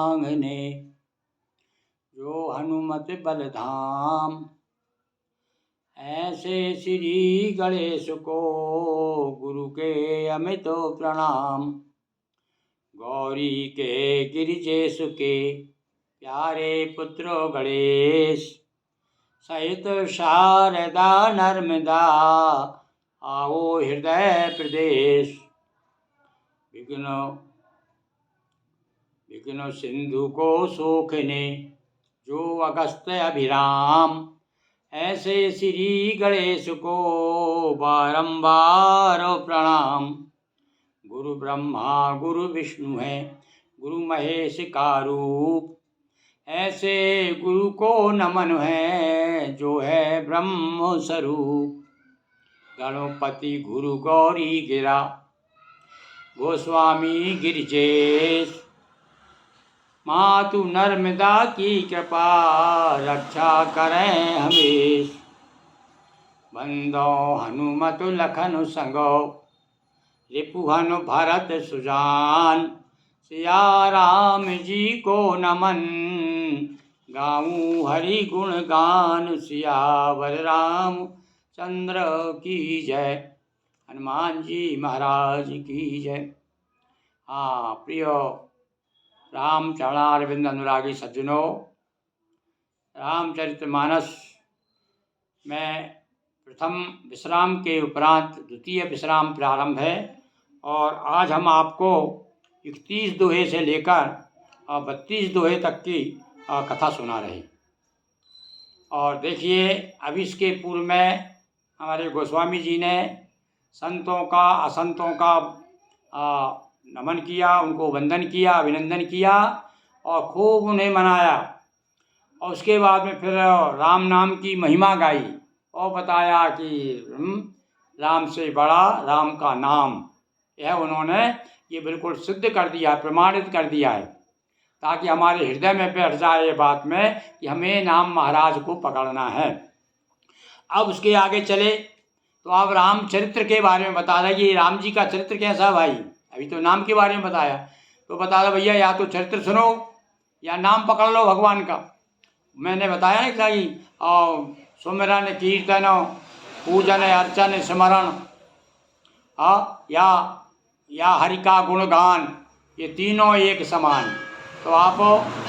मांगने, जो हनुमत बल धाम। ऐसे श्री गणेश को गुरु के अमित प्रणाम। गौरी के गिरिजेश के प्यारे पुत्र गणेश, सहित शारदा नर्मदा आओ हृदय प्रदेश। विघ्न सिंधु को सोखने, जो अगस्त्य अभिराम। ऐसे श्री गणेश को बारंबार प्रणाम। गुरु ब्रह्मा गुरु विष्णु है, गुरु महेश का रूप। ऐसे गुरु को नमन है, जो है ब्रह्म स्वरूप। गणपति गुरु गौरी गिरा, गोस्वामी गिरिजेश। मातु नर्मदा की कृपा, रक्षा करें हमेश। बंदो हनुमत लखन संगो, रिपुहन भरत सुजान। सिया राम जी को नमन, गाऊं हरि गुण गान। सियावर राम चंद्र की जय, हनुमान जी महाराज की जय। हाँ प्रिय राम चरणारविंद अनुरागी सज्जनों, रामचरितमानस में प्रथम विश्राम के उपरांत द्वितीय विश्राम प्रारंभ है। और आज हम आपको 31 दोहे से लेकर 32 दोहे तक की कथा सुना रहे। और देखिए, अभी इसके पूर्व में हमारे गोस्वामी जी ने संतों का असंतों का नमन किया, उनको वंदन किया, अभिनंदन किया और खूब उन्हें मनाया। और उसके बाद में फिर राम नाम की महिमा गाई और बताया कि राम से बड़ा राम का नाम। यह उन्होंने ये बिल्कुल सिद्ध कर दिया, प्रमाणित कर दिया है, ताकि हमारे हृदय में बैठ जाए ये बात में कि हमें नाम महाराज को पकड़ना है। अब उसके आगे चले तो अब रामचरित्र के बारे में बता रहे कि राम जी का चरित्र कैसा है भाई। अभी तो नाम के बारे में बताया, तो बता रहा भैया या तो चरित्र सुनो या नाम पकड़ लो भगवान का। मैंने बताया ना कि सुमिरन कीर्तन पूजन अर्चन स्मरण या हरि का गुणगान, ये तीनों एक समान। तो आप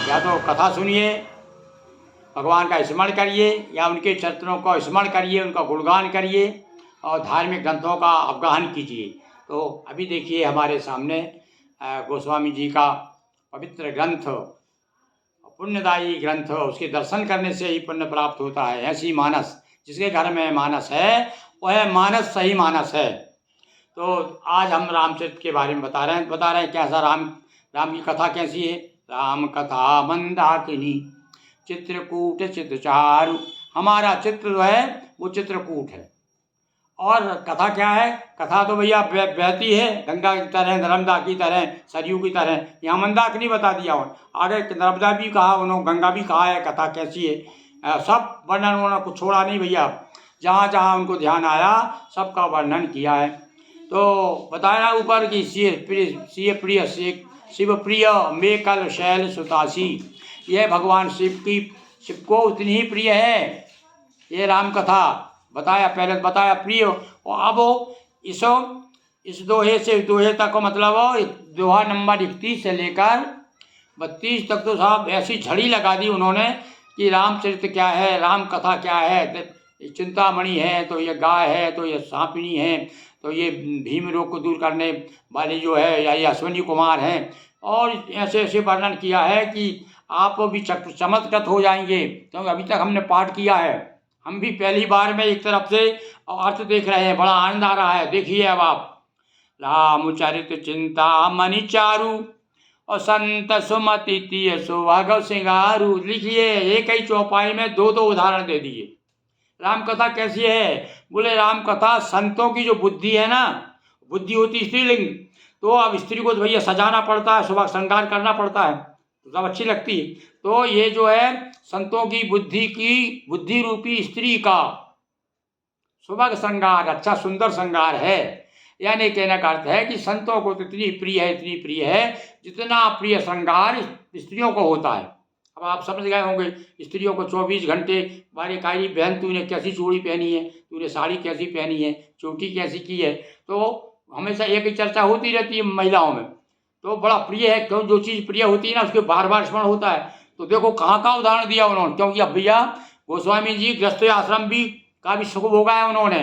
या तो कथा सुनिए, भगवान का स्मरण करिए, या उनके चरित्रों का स्मरण करिए, उनका गुणगान करिए और धार्मिक ग्रंथों का अवगाहन कीजिए। तो अभी देखिए हमारे सामने गोस्वामी जी का पवित्र ग्रंथ, पुण्यदायी ग्रंथ, उसके दर्शन करने से ही पुण्य प्राप्त होता है। ऐसी मानस, जिसके घर में मानस है वह मानस सही मानस है। तो आज हम रामचरित्र के बारे में बता रहे हैं कैसा राम की कथा कैसी है। राम कथा मंदाकिनी, चित्रकूट चित्रचारु। हमारा चित्र जो है वो चित्रकूट है। और कथा क्या है? कथा तो भैया बहती है गंगा की तरह, नर्मदा की तरह, सरयू की तरह। यहाँ मंदाकिनी बता दिया हो, आगे नर्मदा भी कहा, उन्होंने गंगा भी कहा है। कथा कैसी है सब वर्णन उन्होंने कुछ छोड़ा नहीं भैया, जहाँ जहाँ उनको ध्यान आया सबका वर्णन किया है। तो बताया ऊपर कि शिव प्रिय में कल शैल सुतासी। यह भगवान शिव को उतनी ही प्रिय है ये राम कथा। बताया, पहले बताया प्रिय। और अब इस दोहे से दोहे तक, मतलब दोहा नंबर 31 से लेकर 32 तक तो साहब ऐसी झड़ी लगा दी उन्होंने कि रामचरित्र क्या है, राम कथा क्या है। चिंतामणि है तो ये गाय है, तो ये सांपिनी है, तो ये भीम रोग को दूर करने वाली जो है, या ये अश्विनी कुमार हैं। और ऐसे ऐसे वर्णन किया है कि आप भी चमत्कृत हो जाएंगे, क्योंकि अभी तक हमने पाठ किया है। हम भी पहली बार में एक तरफ से अर्थ देख रहे हैं, बड़ा आनंद आ रहा है। देखिए अब आप, रामचरित चिंतामणि चारु और संत सुमति तिय सुहाग सिंगारू। लिखिए, एक ही चौपाई में दो दो उदाहरण दे दिए। राम कथा कैसी है? बोले राम कथा संतों की जो बुद्धि है ना, बुद्धि होती स्त्रीलिंग, तो अब स्त्री को तो भैया सजाना पड़ता है, सुबह श्रृंगार करना पड़ता है, तो सब अच्छी लगती है। तो ये जो है संतों की बुद्धि रूपी स्त्री का सुबह श्रृंगार, अच्छा सुंदर श्रृंगार है। यानी कहने का अर्थ है कि संतों को तो इतनी प्रिय है जितना प्रिय श्रृंगार स्त्रियों को होता है। अब आप समझ गए होंगे, स्त्रियों को 24 घंटे बारे कारी बहन तूने कैसी चूड़ी पहनी है, तूने साड़ी कैसी पहनी है, चोटी कैसी की है, तो हमेशा एक ही चर्चा होती रहती है महिलाओं में। तो बड़ा प्रिय है, क्यों जो चीज़ प्रिय होती है ना उसके बार बार स्मरण होता है। तो देखो कहाँ कहाँ उदाहरण दिया उन्होंने, क्योंकि अब भैया गोस्वामी जी गृहस्थ आश्रम भी का भी सुख भोगा है उन्होंने,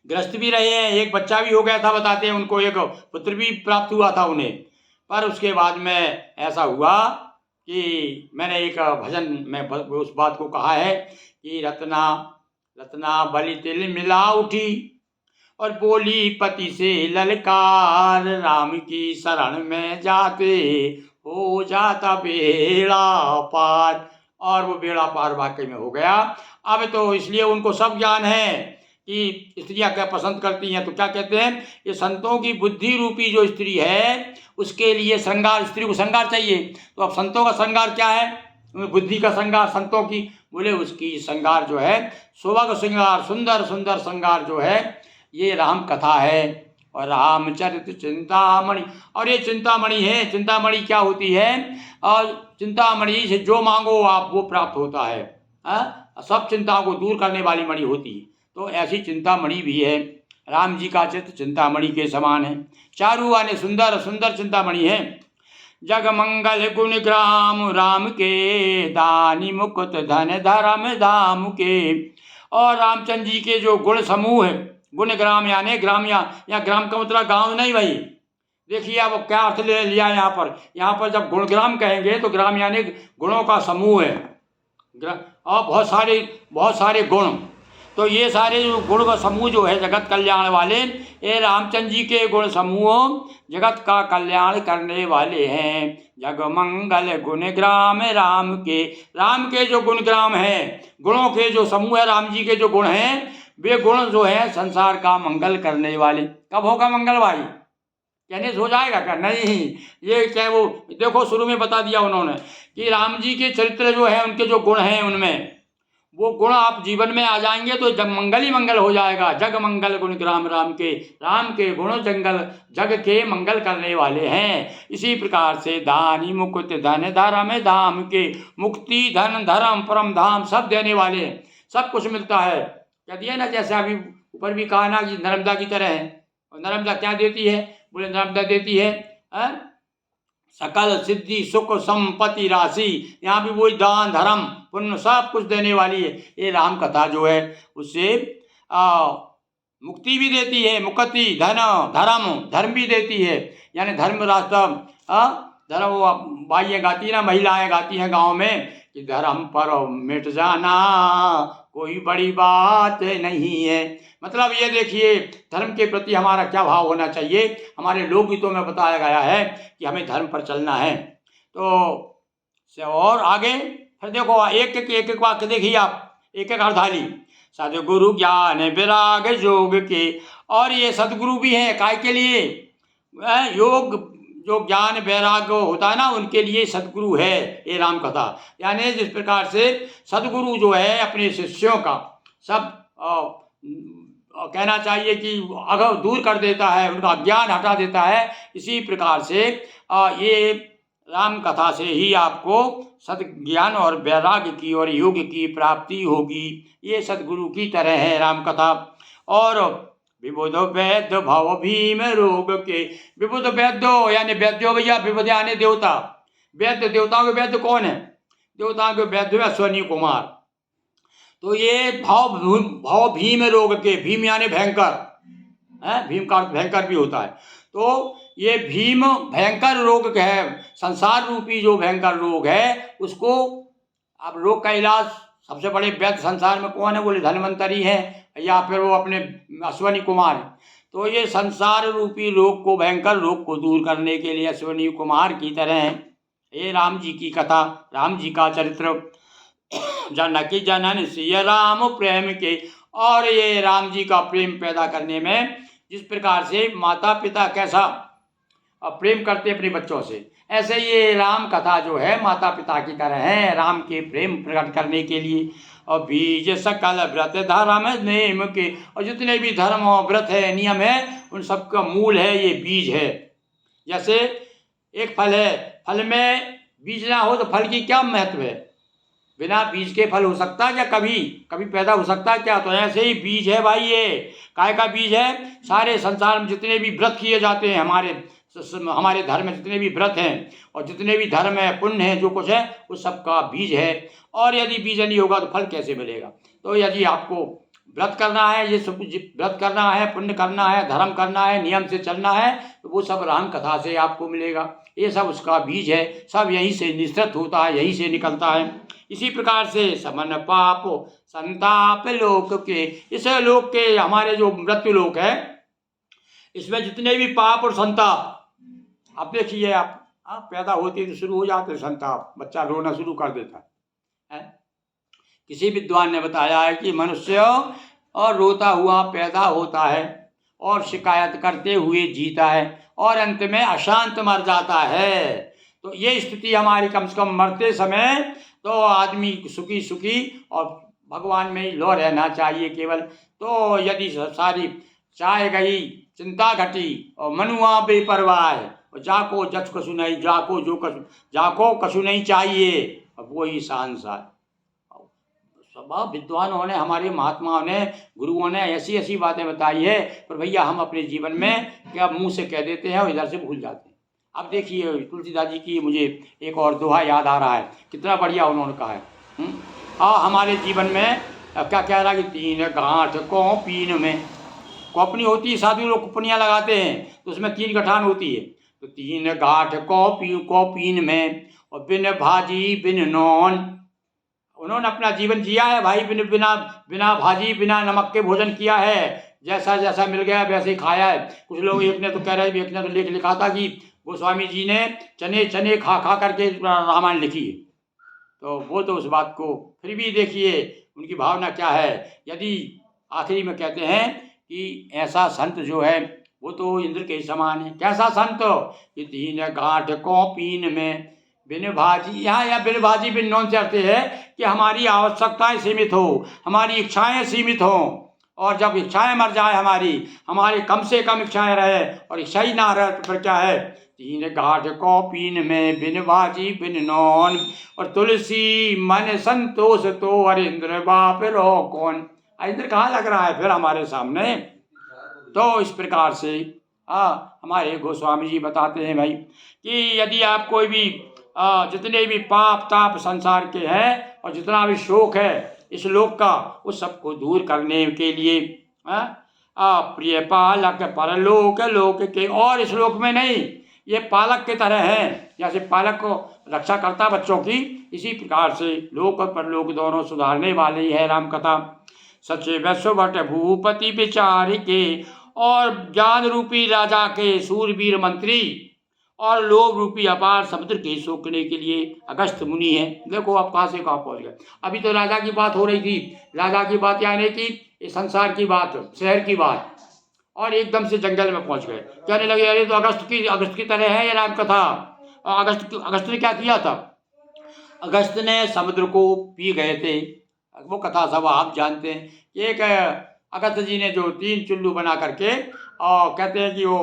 गृहस्थ भी रहे हैं, एक बच्चा भी हो गया था बताते हैं उनको, एक पुत्र भी प्राप्त हुआ था उन्हें। पर उसके बाद में ऐसा हुआ कि मैंने एक भजन में उस बात को कहा है कि रत्ना रत्ना बलि तिल मिला उठी और बोली पति से ललकार, राम की शरण में जाते हो जाता बेड़ा पार। और वो बेड़ा पार वाकई में हो गया। अब तो इसलिए उनको सब ज्ञान है कि स्त्रियां क्या पसंद करती हैं, तो क्या कहते हैं, ये संतों की बुद्धि रूपी जो स्त्री है उसके लिए श्रृंगार, स्त्री को श्रृंगार चाहिए। तो अब संतों का श्रृंगार क्या है, बुद्धि का श्रृंगार संतों की, बोले उसकी श्रृंगार जो है सुभग श्रृंगार, सुंदर सुंदर श्रृंगार जो है ये राम कथा है और रामचरित चिंतामणि। और ये चिंतामणि है, चिंतामणि क्या होती है, और चिंतामणि से जो मांगो आप वो प्राप्त होता है, सब चिंताओं को दूर करने वाली मणि होती है। तो ऐसी चिंतामणि भी है, राम जी का चित्त चिंतामणि के समान है, चारू वाले सुंदर सुंदर चिंतामणि है। जग मंगल गुण ग्राम राम के, दानी मुकुट धन धर्म धाम के। और रामचंद्र जी के जो गुण समूह है, गुण ग्राम यानी ग्राम, या ग्राम का मतलब गांव नहीं भाई, देखिए अब क्या अर्थ ले लिया यहाँ पर जब गुणग्राम कहेंगे तो ग्राम यानी गुणों का समूह है, और बहुत सारे गुण। तो ये सारे जो गुण का समूह जो है जगत कल्याण वाले, ये रामचंद्र जी के गुण समूह जगत का कल्याण करने वाले हैं। जग मंगल गुण ग्राम राम के जो गुण ग्राम हैं, गुणों के जो समूह है, राम जी के जो गुण हैं, वे गुण जो है संसार का मंगल करने वाले। कब होगा मंगल भाई, कहने से हो जाएगा क्या, नहीं, ये क्या वो देखो शुरू में बता दिया उन्होंने कि राम जी के चरित्र जो है, उनके जो गुण हैं, उनमें वो गुण आप जीवन में आ जाएंगे तो जग मंगल ही मंगल हो जाएगा। जग मंगल गुण ग्राम राम के गुण जग के मंगल करने वाले हैं। इसी प्रकार से दानी मुकुट धन धर्म धाम के, मुक्ति धन धर्म परम धाम सब देने वाले, सब कुछ मिलता है। क्या दिया ना, जैसे अभी ऊपर भी कहा ना कि नर्मदा की तरह है। और नर्मदा क्या देती है, बोले नर्मदा देती है सकल सिद्धि सुख संपत्ति राशि। यहाँ भी वही दान धर्म पुण्य सब कुछ देने वाली है। ये राम कथा जो है उससे मुक्ति भी देती है, मुक्ति धन धर्म भी देती है, यानी धर्म रास्ता धर्म। बाइयाँ गाती है ना, महिलाएं गाती हैं गाँव में कि धर्म पर मिट जाना कोई बड़ी बात नहीं है। मतलब ये देखिए धर्म के प्रति हमारा क्या भाव होना चाहिए। हमारे लोकगीतों में बताया गया है कि हमें धर्म पर चलना है। तो और आगे फिर देखो एक वाक्य देखिए आप, एक अर्धाली। सदगुरु ज्ञान विराग योग के, और ये सदगुरु भी हैं काय के लिए, योग जो ज्ञान वैराग्य होता है ना उनके लिए सदगुरु है ये राम कथा। यानी जिस प्रकार से सदगुरु जो है अपने शिष्यों का सब कहना चाहिए कि अगर दूर कर देता है, उनका ज्ञान हटा देता है, इसी प्रकार से ये राम कथा से ही आपको सद्ज्ञान और वैराग्य की और योग की प्राप्ति होगी। ये सदगुरु की तरह है राम कथा। और विबुध वैद्य भव भीम रोग के, विबुध वैद्यो यानी वैद्यो भैया, विबुध यानी देवता, वैद्य देवताओं के वैद्य कौन है, देवताओं के वैद्य अश्वनी कुमार। तो ये भाव भीम रोग के, भीम यानी भयंकर है, भीम का भयंकर भी होता है। तो ये भीम भयंकर रोग है, संसार रूपी जो भयंकर रोग है उसको, अब रोग का इलाज सबसे बड़े वैद्य संसार में कौन है, बोले धन्वंतरी है या फिर वो अपने अश्वनी कुमार है। तो ये संसार रूपी रोग को, भयंकर रोग को दूर करने के लिए अश्वनी कुमार की तरह है ये राम जी की कथा, राम जी का चरित्र। जानकी जनन सिय राम प्रेम के, और ये राम जी का प्रेम पैदा करने में जिस प्रकार से माता पिता कैसा प्रेम करते अपने बच्चों से। ऐसे ये राम कथा जो है माता पिता की तरह है, राम के प्रेम प्रकट करने के लिए। और बीज सकल व्रत धर्म नेम के, और जितने भी धर्म और व्रत है, नियम है, उन सबका मूल है ये बीज है। जैसे एक फल है, फल में बीज ना हो तो फल की क्या महत्व है? बिना बीज के फल हो सकता है क्या? कभी कभी पैदा हो सकता है क्या? तो ऐसे ही बीज है भाई, ये काय का बीज है? सारे संसार में जितने भी व्रत किए जाते हैं, हमारे धर्म में जितने भी व्रत हैं और जितने भी धर्म है, पुण्य है, जो कुछ है, उस सब का बीज है। और यदि बीज नहीं होगा तो फल कैसे मिलेगा? तो यदि आपको व्रत करना है, ये सब कुछ व्रत करना है, पुण्य करना है, धर्म करना है, नियम से चलना है, तो वो सब राम कथा से आपको मिलेगा। ये सब उसका बीज है, सब यहीं से निश्चित होता है, यहीं से निकलता है। इसी प्रकार से समन पाप संताप लोक के, इस लोक के हमारे जो मृत्यु लोक है, इसमें जितने भी पाप और संताप, आप देखिए, आप पैदा होते तो शुरू हो जाते संताप, बच्चा रोना शुरू कर देता है। किसी विद्वान ने बताया है कि मनुष्य और रोता हुआ पैदा होता है और शिकायत करते हुए जीता है और अंत में अशांत मर जाता है। तो ये स्थिति हमारी कम से कम मरते समय तो आदमी सुखी सुखी और भगवान में ही लो रहना चाहिए केवल। तो यदि सारी चाय गई चिंता घटी और मनुआ बेपरवाह है, और जाको जच कछु नहीं, जाको कछु नहीं चाहिए, अब वही सांसार। सब विद्वानों ने, हमारे महात्माओं ने, गुरुओं ने ऐसी ऐसी बातें बताई है, पर भैया हम अपने जीवन में क्या मुंह से कह देते हैं और इधर से भूल जाते हैं। अब देखिए तुलसीदास जी की मुझे एक और दोहा याद आ रहा है, कितना बढ़िया उन्होंने कहा है। हमारे जीवन में क्या कह रहा है कि 3 गांठ कौपीन में, कौपनी होती है, साधु लोग कुपनियाँ लगाते हैं तो उसमें 3 गठान होती है। तो 3 गांठ कौपीन में, और बिन भाजी बिन नॉन, उन्होंने अपना जीवन जिया है भाई, बिना भाजी बिना नमक के भोजन किया है, जैसा जैसा मिल गया वैसे ही खाया है। कुछ लोग, एक ने तो कह रहे, एक ने तो लेख लिखा था कि गोस्वामी जी ने चने चने खा खा करके रामायण लिखी है। तो वो तो उस बात को, फिर भी देखिए उनकी भावना क्या है। यदि आखिरी में कहते हैं कि ऐसा संत जो है वो तो इंद्र के समान है। कैसा संत? कि 3 गांठ कौपीन में बिन भाजी, यहाँ या बिन भाजी बिन नॉन से अर्थ है कि हमारी आवश्यकताएं सीमित हो, हमारी इच्छाएं सीमित हों, और जब इच्छाएं मर जाए हमारी कम से कम इच्छाएं रहे और इच्छा ही ना रहे तो फिर क्या है? 3 गांठ कौपीन में बिन भाजी बिन नॉन, और तुलसी मन संतोष तो अरिंद्र बाप रो कौन। इंद्र कहाँ लग रहा है फिर हमारे सामने? तो इस प्रकार से हमारे गोस्वामी जी बताते हैं भाई कि यदि आप कोई भी जितने भी पाप ताप संसार के हैं और जितना भी शोक है इस लोक का, उस सबको दूर करने के लिए प्रिय पालक परलोक लोक के, और इस लोक में नहीं, ये पालक की तरह हैं, जैसे पालक को रक्षा करता बच्चों की, इसी प्रकार से लोक और परलोक दोनों सुधारने वाली है राम कथा। सचे वैश्वभट भूपति विचार के, और ज्ञान रूपी राजा के सूरवीर मंत्री और लोभ रूपी अपार समुद्र के सोखने के लिए अगस्त मुनि है। देखो आप कहाँ से कहाँ पहुँच गए। अभी तो राजा की बात हो रही थी, राजा की बात यानी कि इस संसार की बात, शहर की बात, और एकदम से जंगल में पहुँच गए। कहने लगे अरे तो अगस्त की तरह है ये राम कथा। और अगस्त ने क्या किया था? अगस्त ने समुद्र को पी गए थे, वो कथा सब आप जानते हैं। एक अगस्त जी ने जो 3 चुल्लू बना करके, और कहते हैं कि वो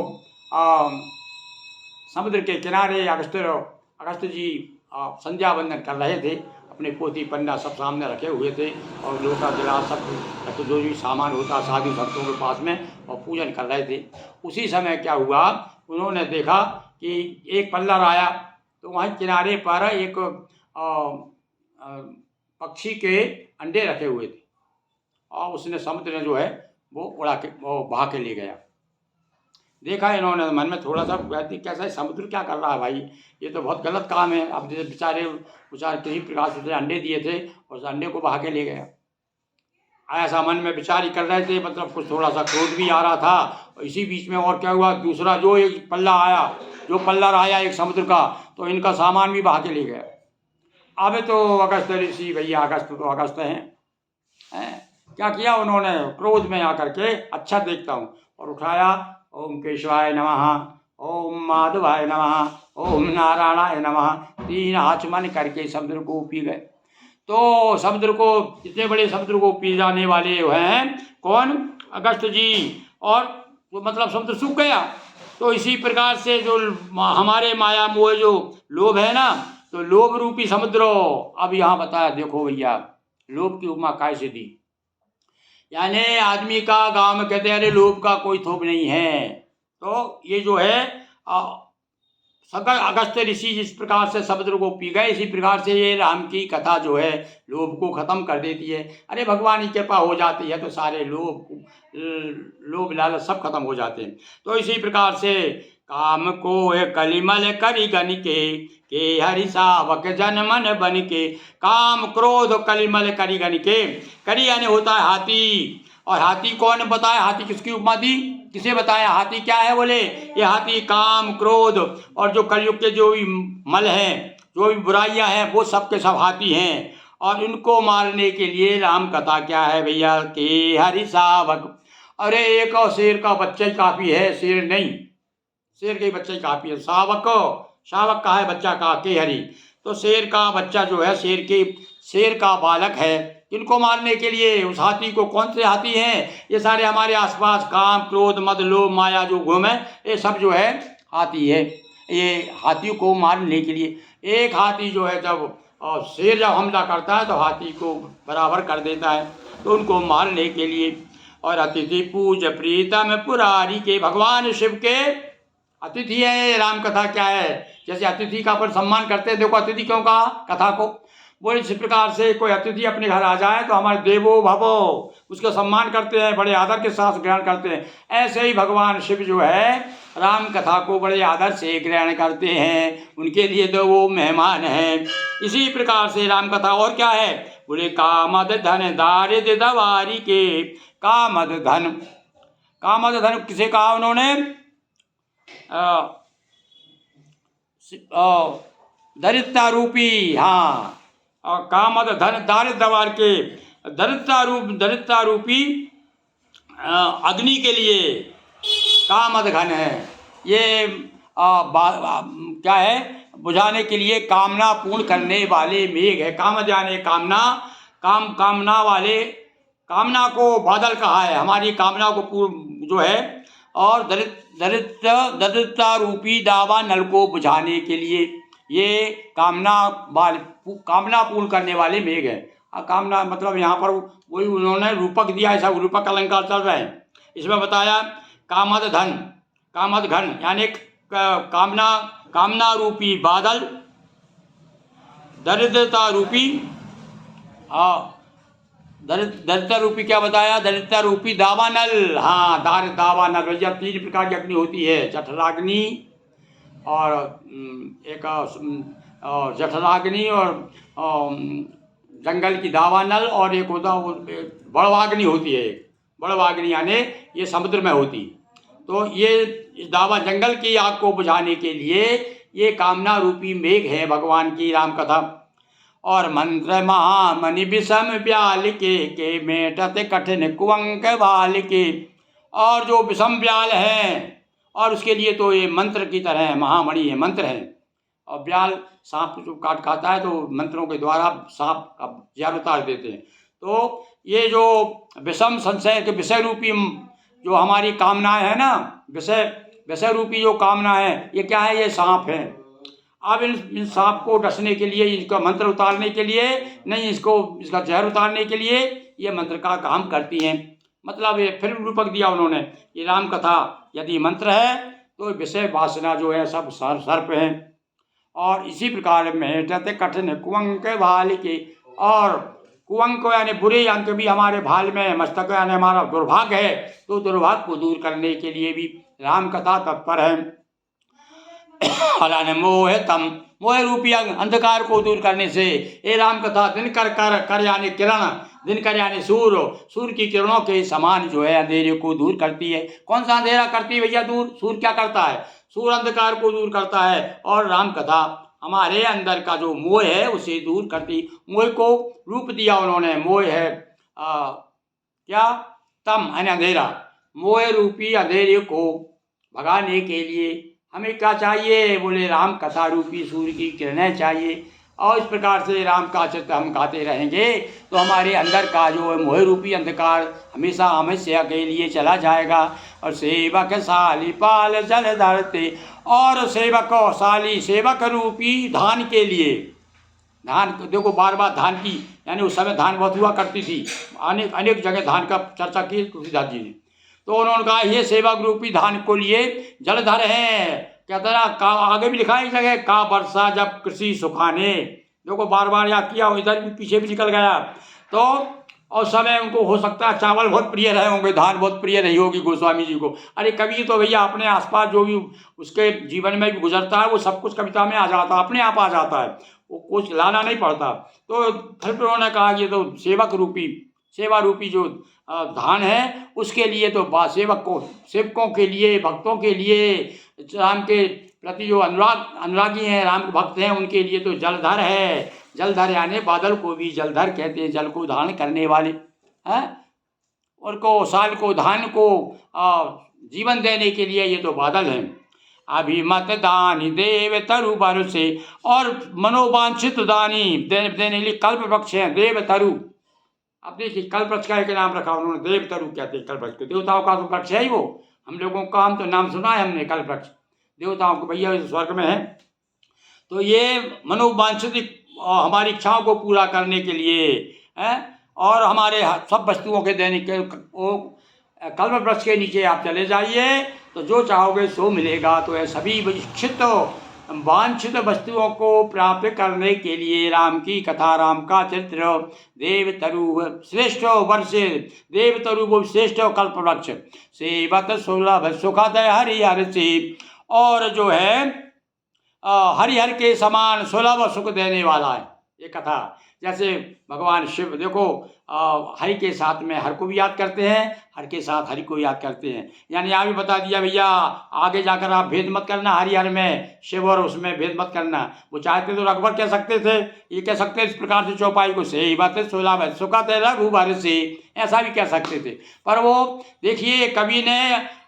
समुद्र के किनारे अगस्त जी संध्या वंदन कर रहे थे, अपने पोथी पन्ना सब सामने रखे हुए थे, और लोटा गिलास सब जो भी सामान होता साधु संतों के पास में, और पूजन कर रहे थे। उसी समय क्या हुआ, उन्होंने देखा कि एक पल्लर आया, तो वहीं किनारे पर एक पक्षी के अंडे रखे हुए थे, और उसने समुद्र ने जो है वो उड़ा के वो बहा के ले गया। देखा इन्होंने, मन में थोड़ा सा कैसा है, समुद्र क्या कर रहा है भाई, ये तो बहुत गलत काम है। अब बेचारे किसी प्रकार से अंडे दिए थे और उस अंडे को बहा के ले गया। ऐसा मन में विचार ही कर रहे थे, मतलब कुछ थोड़ा सा क्रोध भी आ रहा था। इसी बीच में और क्या हुआ, दूसरा जो एक पल्लर आया एक समुद्र का, तो इनका सामान भी बहा के ले गया। अब तो अगस्त ऋषि भैया, अगस्त तो अगस्त हैं, क्या किया उन्होंने, क्रोध में आकर के, अच्छा देखता हूँ, और उठाया ओम केशवाय नमः, ओम माधवाय नमः, ओम नारायणाय नमः, 3 आचमन करके समुद्र को पी गए। तो समुद्र को, इतने बड़े समुद्र को पी जाने वाले हैं कौन? अगस्त जी। और वो मतलब समुद्र सूख गया। तो इसी प्रकार से जो हमारे माया मोह जो लोभ है ना, तो लोभ रूपी समुद्र अब यहाँ बताया। देखो भैया, लोभ की उपमा कैसे दी। यानी आदमी का गांव में कहते हैं अरे लोभ का कोई थोप नहीं है। तो ये जो है सकल अगस्त ऋषि जिस प्रकार से समुद्र को पी गए, इसी प्रकार से ये राम की कथा जो है लोभ को खत्म कर देती है। अरे भगवान की कृपा हो जाती है तो सारे लोभ लालच सब खत्म हो जाते हैं। तो इसी प्रकार से काम को कलिमल करी गन के हरि सावक जन मन बन के। काम क्रोध कलिमल करी गन के। करी यानी होता है हाथी। और हाथी कौन बताया? हाथी किसकी उपमा दी, किसे बताया? हाथी क्या है बोले? ये हाथी काम क्रोध और जो कलयुग के जो भी मल हैं, जो भी बुराइयां हैं, वो सब के सब हाथी हैं। और इनको मारने के लिए राम कथा क्या है भैया? के हरि सावक। अरे एक और शेर का बच्चा ही काफी है, शेर नहीं, शेर के बच्चा ही काफी है। सावक, शावक का है बच्चा का, के हरि। तो शेर का बच्चा जो है, शेर का बालक है। इनको मारने के लिए उस हाथी को, कौन से हाथी हैं? ये सारे हमारे आसपास काम क्रोध मद लोभ माया जो घूमे, ये सब जो है हाथी है। ये हाथियों को मारने के लिए एक हाथी जो है, जब शेर जब हमला करता है तो हाथी को बराबर कर देता है। तो उनको मारने के लिए। और अतिथि पूज प्रीतम पुरारी के, भगवान शिव के अतिथि है। राम कथा क्या है? जैसे अतिथि का अपन सम्मान करते हैं। देखो अतिथि क्यों कहा कथा को? बोले इस प्रकार से कोई अतिथि अपने घर आ जाए तो हमारे देवो भवो, उसका सम्मान करते हैं, बड़े आदर के साथ ग्रहण करते हैं। ऐसे ही भगवान शिव जो है राम कथा को बड़े आदर से ग्रहण करते हैं। उनके लिए तो वो मेहमान हैं। इसी प्रकार से राम कथा और क्या है? बोले कामद धन दारिद्र दवारी के। कामद धन, कामद धन किसे कहा उन्होंने? दरिद्रता रूपी, हाँ, कामद धन दारिद्र दवार के। दरिद्रता रूपी अग्नि के लिए कामद घन है। ये क्या है? बुझाने के लिए, कामना पूर्ण करने वाले मेघ है। कामद यानी कामना, कामना वाले, कामना को बादल कहा है, हमारी कामना को पूर्ण जो है। और दरिद्रता रूपी दावा नल को बुझाने के लिए ये कामना पूर्ण करने वाले मेघ है। कामना मतलब यहाँ पर वही उन्होंने रूपक दिया है, सब रूपक अलंकार चल रहे हैं। इसमें बताया कामद धन, कामद घन यानी कामना रूपी बादल, दरिद्रता रूपी, दरिद्रता रूपी क्या बताया? दरिद्रता रूपी दावानल, हाँ, दावानल भैया 3 प्रकार की अग्नि होती है। जठराग्नि और एक जठराग्नि और जंगल की दावानल, और एक होता बड़वाग्नि होती है। बड़वाग्नि यानी ये समुद्र में होती। तो ये दावा जंगल की आग को बुझाने के लिए ये कामना रूपी मेघ है भगवान की राम कथा। और मंत्र महामणि विषम ब्याल के मेटत कठिन कुंक बाल के। और जो विषम ब्याल है, और उसके लिए तो ये मंत्र की तरह है, महामणि है, मंत्र है। और ब्याल सांप जो काट खाता है तो मंत्रों के द्वारा सांप का जहर उतार देते हैं। तो ये जो विषम संशय के विषय रूपी जो हमारी कामनाएं है ना, विषय रूपी जो कामना है, ये क्या है? ये सांप है। अब इन सांप को डसने के लिए, इसका मंत्र उतारने के लिए नहीं, इसका जहर उतारने के लिए ये मंत्र का काम करती हैं। मतलब ये फिर रूपक दिया उन्होंने। ये राम कथा यदि मंत्र है तो विषय वासना जो है सब सर्प है। और इसी प्रकार मेटत कठिन कुंक भाल के। और कुंक यानी बुरे अंक भी हमारे भाल में, मस्तक यानी हमारा दुर्भाग्य है, तो दुर्भाग्य को दूर करने के लिए भी राम कथा तत्पर है। हलाने मोह तम, मोह रूपी अंधकार को दूर करने से ये राम कथा कर यानी किरण, दिनकर यानी सूर्य की किरणों के समान जो है अंधेरे को दूर करती है। कौन सा अंधेरा करती है भैया दूर? सूर्य क्या करता है? सूर्य अंधकार को दूर करता है। और राम कथा हमारे अंदर का जो मोह है उसे दूर करती। मोह को रूप दिया उन्होंने। मोह है क्या? तम यानी अंधेरा। मोह रूपी अंधेरे को भगाने के लिए हमें क्या चाहिए? बोले राम कथा रूपी सूर्य की किरणें चाहिए। और इस प्रकार से राम का चित्र हम गाते रहेंगे तो हमारे अंदर का जो मोह रूपी अंधकार हमेशा हमेशा के लिए चला जाएगा। और सेवक साली पाल जल धरते, और सेवक साली सेवक रूपी धान के लिए, धान देखो बार बार धान की, यानी उस समय धान बहुत हुआ करती थी, अनेक अनेक जगह धान का चर्चा की तुलसीदास जी ने। तो उन्होंने कहा ये सेवक रूपी धान को लिए जलधर है। कहता ना का आगे भी लिखा है एक जगह, का वर्षा जब कृषि सुखाने, देखो बार बार याद किया, इधर भी पीछे भी निकल गया। तो और समय उनको हो सकता है चावल बहुत प्रिय रहे होंगे, धान बहुत प्रिय रही होगी गोस्वामी जी को। अरे कवि तो भैया अपने आसपास जो भी उसके जीवन में भी गुजरता है वो सब कुछ कविता में आ जाता है, अपने आप आ जाता है, वो कुछ लाना नहीं पड़ता। तो फिर उन्होंने कहा कि तो सेवक रूपी, सेवा रूपी जो धान है उसके लिए तो सेवक को, सेवकों के लिए, भक्तों के लिए, राम के प्रति जो अनुरागी हैं, राम के भक्त हैं, उनके लिए तो जलधर है। जलधर यानी बादल को भी जलधर कहते हैं, जल को धारण करने वाले हैं। उनको साल को धान को जीवन देने के लिए ये तो बादल हैं। अभिमत दानी देव तरु बरसे, और मनोवांछित दानी देने लिए कल्प वृक्ष हैं देव तरु। अब देखिए कल्प वृक्ष का एक नाम रखा उन्होंने, देव तरु कहते हैं कल्प वृक्ष को। देवताओं का तो वृक्ष है ही वो, हम लोगों का हम तो नाम सुना है हमने कल्प वृक्ष, देवताओं को भैया स्वर्ग में है। तो ये मनोवांछित हमारी इच्छाओं को पूरा करने के लिए है, और हमारे सब वस्तुओं के देने के वो कल्प वृक्ष के नीचे आप चले जाइए तो जो चाहोगे सो मिलेगा। तो ये सभी इच्छित वांछित वस्तुओं को प्राप्त करने के लिए राम की कथा, राम का चित्र, देव तरु श्रेष्ठ वर्ष, देव तरु वो श्रेष्ठ कल्प वृक्ष, सेवत सुलभ सुखद हरिहर से, और जो है हरिहर के समान सुलभ सुख देने वाला है ये कथा। जैसे भगवान शिव देखो हरि के साथ में हर को भी याद करते हैं, हर के साथ हरि को याद करते हैं। यानी यहाँ भी बता दिया भैया, आगे जाकर आप भेद मत करना, हरिहर में शिव और उसमें भेद मत करना। वो चाहते तो अकबर कह सकते थे, ये कह सकते इस प्रकार से चौपाई को, सही बात है सुलभ सुखद रघुबर से, ऐसा भी कह सकते थे। पर वो देखिए कवि ने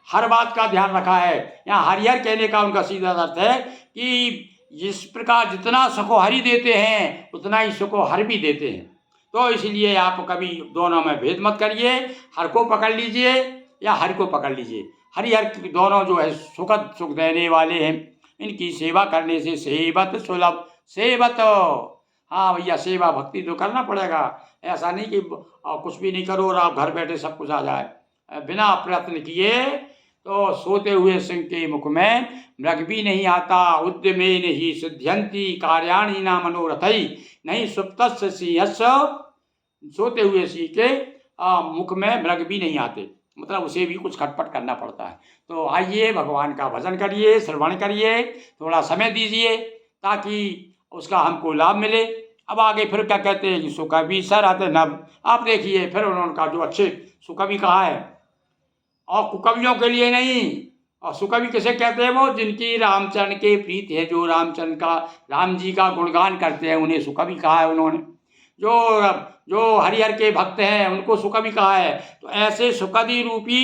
हर बात का ध्यान रखा है। यहाँ हरिहर कहने का उनका सीधा अर्थ है कि जिस प्रकार जितना सुखो हरि देते हैं उतना ही सुखो हर भी देते हैं। तो इसलिए आप कभी दोनों में भेद मत करिए, हर को पकड़ लीजिए या हरि को पकड़ लीजिए। हरिहर दोनों जो है सुखद सुख देने वाले हैं, इनकी सेवा करने से सेवत सुलभ, सेवत हाँ भैया सेवा भक्ति तो करना पड़ेगा। ऐसा नहीं कि कुछ भी नहीं करो और आप घर बैठे सब कुछ आ जाए। बिना प्रयत्न किए तो सोते हुए सिंह के मुख में मृग भी नहीं आता, उद्यमे नहीं सिद्ध्यंती कार्याणि न मनोरथई, नहीं सुप्तस्य सिंहस्य, सोते हुए सिंह के मुख में मृग भी नहीं आते, मतलब उसे भी कुछ खटपट करना पड़ता है। तो आइए भगवान का भजन करिए, श्रवण करिए, थोड़ा समय दीजिए ताकि उसका हमको लाभ मिले। अब आगे फिर क्या कहते हैं, सुकवि सरत नभ, आप देखिए फिर उन्होंने कहा जो अच्छे सुकवि कहा है, और कुकवियों के लिए नहीं। और सुकवि किसे कहते हैं, वो जिनकी रामचरण के प्रीत है, जो रामचरण का, राम जी का गुणगान करते हैं, उन्हें सुकवि कहा है उन्होंने। जो हरिहर के भक्त हैं उनको सुकवि कहा है। तो ऐसे सुकवि रूपी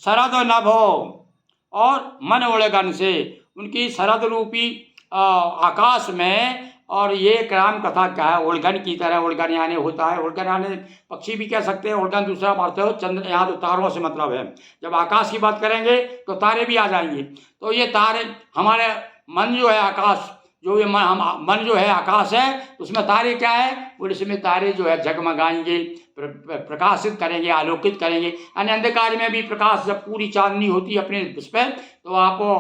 शरद नभ हो, और मन उड़गन से उनकी शरद रूपी आकाश में, और ये राम कथा क्या है, उड़गन की तरह, उड़गन यानी होता है, उड़गन यानी पक्षी भी कह सकते हैं, उड़गन दूसरा अर्थ है चंद्र, यहाँ तो तारों से मतलब है। जब आकाश की बात करेंगे तो तारे भी आ जाएंगे। तो ये तारे, हमारे मन जो है आकाश, जो ये मन जो है आकाश है, उसमें तारे क्या है, और इसमें तारे जो है जगमगाएंगे, प्रकाशित करेंगे, आलोकित करेंगे। यानी अंधकार में भी प्रकाश, जब पूरी चांदनी होती है अपने उस पर, तो आपको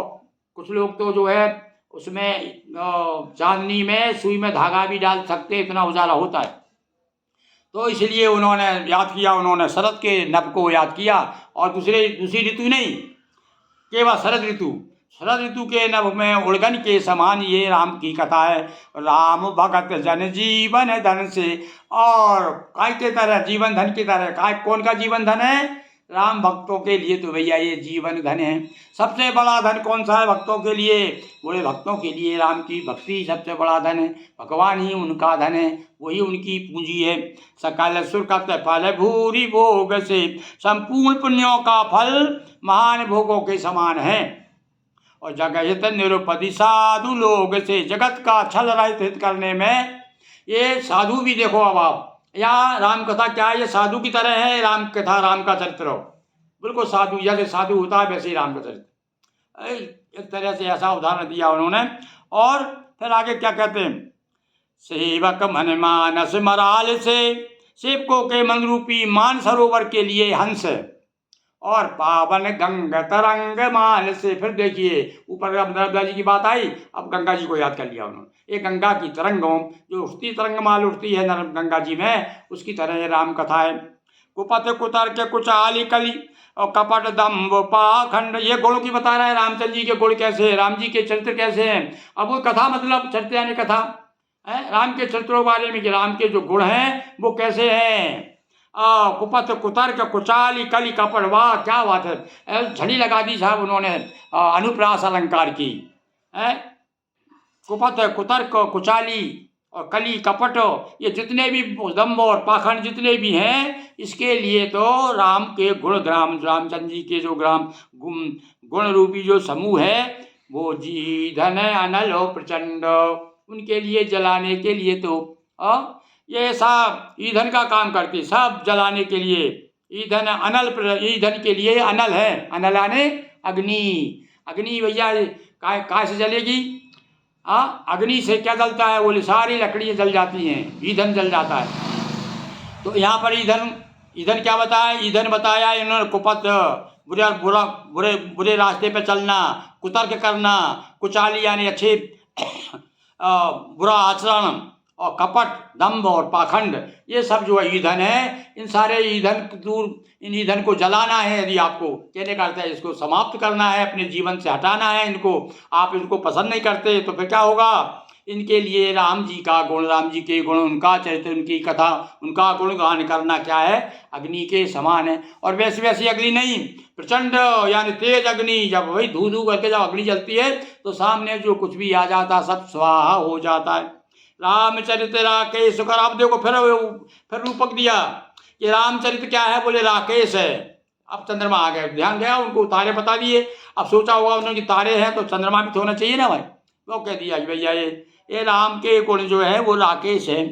कुछ लोग तो जो है उसमें चांदनी में सुई में धागा भी डाल सकते, इतना उजाला होता है। तो इसलिए उन्होंने याद किया, उन्होंने शरद के नभ को याद किया, और दूसरी ऋतु नहीं, केवल शरद ऋतु, शरद ऋतु के नभ में उड़गन के समान ये राम की कथा है। राम भगत जन जीवन धन से, और काय के तरह, जीवन धन की तरह। काय कौन का जीवन धन है, राम भक्तों के लिए तो भैया ये जीवन धन है। सबसे बड़ा धन कौन सा है भक्तों के लिए, बोले भक्तों के लिए राम की भक्ति सबसे बड़ा धन है। भगवान ही उनका धन है, वही उनकी पूंजी है। सकल सुरकत फल भूरि भोग से, संपूर्ण पुण्यों का फल महान भोगों के समान है। और जगहित निरुपधि साधु लोग से जगत का छल रहित हित करने में ये साधु भी देखो। अब आप यहाँ राम कथा क्या है, ये साधु की तरह है राम कथा, राम का चरित्र बिल्कुल साधु, जैसे साधु होता है वैसे ही राम का चरित्र। एक तरह से ऐसा उदाहरण दिया उन्होंने। और फिर आगे क्या कहते हैं, सेवक मन मानस मराल से, सेवकों के मन रूपी मान सरोवर के लिए हंस, और पावन गंग तरंग माल से। फिर देखिए ऊपर अब नर्मदा जी की बात आई, अब गंगा जी को याद कर लिया उन्होंने। एक गंगा की तरंगों जो उठती तरंग माल उठती है गंगा जी में, उसकी तरह ये राम कथा है। कुपथ कुतर के कुछ आली कली और कपट दम्भ पाखंड, ये गुणों की बता रहा है। रामचंद्र जी के गुण कैसे हैं, राम जी के चरित्र कैसे हैं। अब वो कथा मतलब चरित्र यानी कथा है राम के चरित्रों के बारे में कि राम के जो गुण हैं वो कैसे हैं। कुपथ कुतर्क कुचाली कली कपड़, वाह क्या बात है, झड़ी लगा दी साहब उन्होंने अनुप्रास अलंकार की है। कुपथ कुतर्क कुचाली और कली कपट, ये जितने भी दम्भ और पाखंड जितने भी हैं, इसके लिए तो राम के गुण ग्राम, रामचंद्र जी के जो ग्राम गुण रूपी जो समूह है वो जी धन अनल और प्रचंड, उनके लिए जलाने के लिए तो ये सब ईंधन का काम करती, सब जलाने के लिए ईंधन अनल, ईंधन के लिए अनल है, अनल आने अग्नि। अग्नि भैया कहाँ से जलेगी, अग्नि से क्या जलता है, बोले सारी लकड़ियाँ जल जाती हैं, ईंधन जल जाता है। तो यहाँ पर ईंधन, ईंधन क्या बताया, ईंधन बताया इन्होंने कुपथ, बुरा बुरा बुरे बुरे रास्ते पे चलना, कुतर्क करना, कुचाली यानी अच्छे बुरा आचरण, और कपट दम्भ और पाखंड, ये सब जो है ईंधन है। इन सारे ईंधन दूर, इन ईंधन को जलाना है। यदि आपको कहने का अर्थ है इसको समाप्त करना है, अपने जीवन से हटाना है इनको, आप इनको पसंद नहीं करते तो फिर क्या होगा। इनके लिए राम जी का गुण, राम जी के गुण, उनका चरित्र, उनकी कथा, उनका गुणगान करना क्या है, अग्नि के समान है। और वैसे वैसी अग्नि नहीं, प्रचंड यानी तेज अग्नि, जब वही धू धू करके जब अग्नि जलती है तो सामने जो कुछ भी आ जाता सब स्वाहा हो जाता है। रामचरित्र राकेश कर, आप देखो फिर रूपक दिया कि रामचरित्र क्या है, बोले राकेश है। अब चंद्रमा आ गए, ध्यान गया उनको, तारे बता दिए। अब सोचा होगा उन्होंने कि तारे हैं तो चंद्रमा भी तो होना चाहिए ना भाई, वो कह दिया भैया ये राम के गुण जो है वो राकेश है।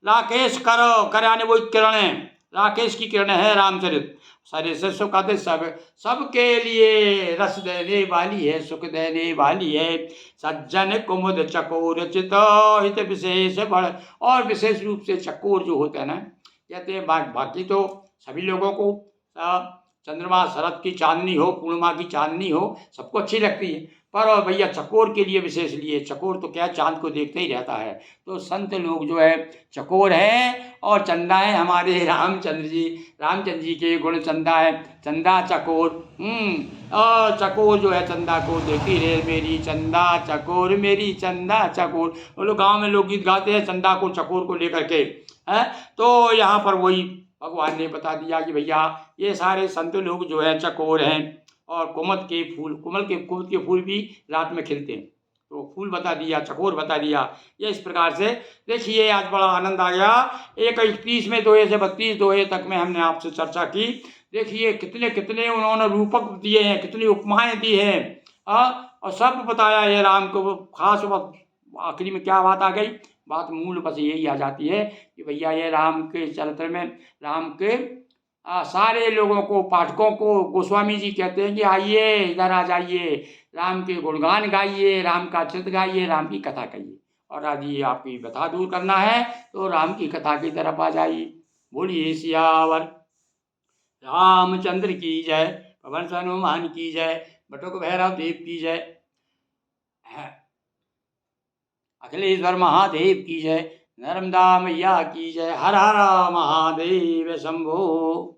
राकेश कर यानी वो किरण है, राकेश की किरण है रामचरित्र। सारे से सुख आते सब, सबके लिए रस देने वाली है, सुख देने वाली है। सज्जन कुमुद चकोर चित हित विशेष बड़, और विशेष रूप से चकोर जो होते हैं ना, कहते हैं बाकी तो सभी लोगों को चंद्रमा शरद की चांदनी हो, पूर्णिमा की चांदनी हो, सबको अच्छी लगती है, पर भैया चकोर के लिए विशेष लिए। चकोर तो क्या चांद को देखते ही रहता है, तो संत लोग जो है चकोर है, और चंदा है हमारे रामचंद्र जी, रामचंद्र जी के गुण चंदा है, चंदा चकोर। और चकोर जो है चंदा को देखती रहे मेरी चंदा चकोर, मेरी चंदा चकोर। वो लोग गाँव में लोकगीत गाते हैं चंदा को चकोर को लेकर के है। तो यहाँ पर वही भगवान ने बता दिया कि भैया ये सारे संत लोग जो है चकोर हैं। और कुमुद के फूल, कुमुद के फूल भी रात में खिलते हैं, तो फूल बता दिया, चकोर बता दिया। ये इस प्रकार से देखिए आज बड़ा आनंद आ गया। 31वें दोहे से 32 दोहे तक में हमने आपसे चर्चा की। देखिए कितने कितने उन्होंने रूपक दिए हैं, कितनी उपमाएं दी हैं, और सब बताया है राम को। खास आखिरी में क्या बात आ गई, बात मूल बस यही आ जाती है कि भैया ये राम के चरित्र में राम के सारे लोगों को, पाठकों को गोस्वामी जी कहते हैं कि आइए इधर आ जाइए, राम के गुणगान गाइए, राम का चरित्र गाइए, राम की कथा कहिए। और यदि आपकी व्यथा दूर करना है तो राम की कथा की तरफ आ जाइए। बोलिए सियावर रामचंद्र की जय, पवन हनुमान की जय, बटुक भैरव देव की जय, अखिलेश्वर महादेव की जय, नर्मदा मैया की जय। हर हर महादेव शंभो।